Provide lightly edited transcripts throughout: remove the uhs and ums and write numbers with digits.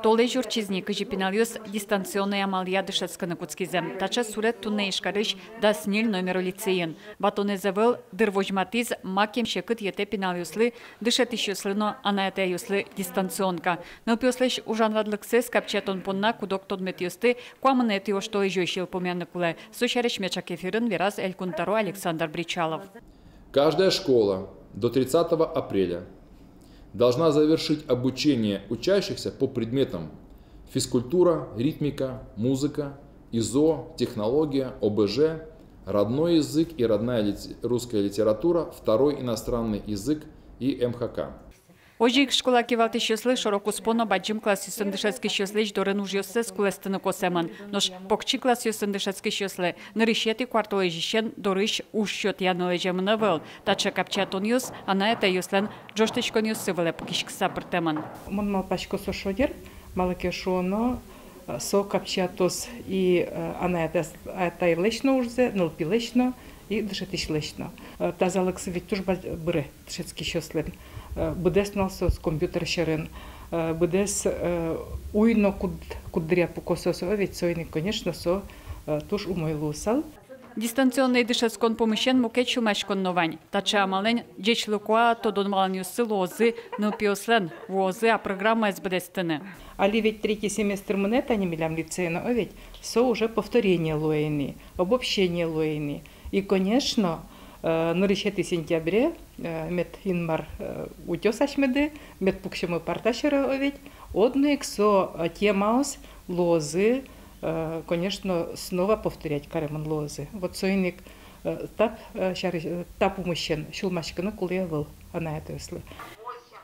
Толе журчизни кыжипиналюс дистанционный амалия дышецканы куцкизем. Тача сурет тунне ишкарыш да сниль номеру лицеен. Батоне завел дырвожматиз макем шекыт ете пиналюслы дышетищуслыно анаятеюслы дистанционка. Нылпиослеш ужанвадлыксес капчетон понна кудок тодметюсты куамыне тиошто ижойшил помяныкуле. Сушареш мечак эфирын вераз Элькунтаро Александр Бричалов. Каждая школа до 30 апреля должна завершить обучение учащихся по предметам физкультура, ритмика, музыка, ИЗО, технология, ОБЖ, родной язык и родная русская литература, второй иностранный язык и МХК. Ожик школа кивалти щесли широко споно баджим клас юсендышецки щеслич дорен уж йосе скулестыны косеман. Нош покчи клас юсендышецки щесле нырышети квартале жищен дорыш уж счет янолежемына вел. Тача капчатон юс, ана это юслен джоштичкон юсы велеп кишкса пертеман. Мон малпачко сошодер, малаке шоно со капчатос и ана это ирлечно уже, нылпилечно и дышетишлечно. Тазалыксы ведь тоже бре дышецки щеслен. Будес налсос компьютер шерен, будес уйно кудря покососо, ведь сойник, конечно, со туж умойлусал. Дистанционный дышецкон помещен мукечу мешкон новань. Тача малень дечлукуа то донмаланюсы лозы нылпиослен, возы, а программа СБДСТН. Али ведь третий семестр монета не милям лицейно, ведь со уже повторение лоэни, обобщение лоэни. И, конечно, на 10 сентября мет инмар утесашмеды, мет пукшему парташера оведь, одник со темаус лозы, конечно, снова повторять кареман лозы. Вот сойник тап умыщен, шулмашканы кулевал, она это если.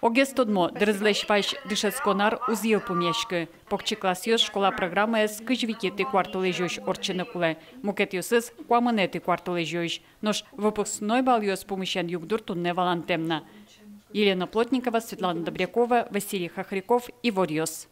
Огестодмо дрызлешпаш дышецконар узил помешки. Покчи класиос школа программа с кыжвикети кварталежош орчиныкуле. Мукетиосыз куамынети кварталежош. Нож выпускной бальёс помещен югдур тунне валантемна. Елена Плотникова, Светлана Добрякова, Василий Хохряков и Ворьёс.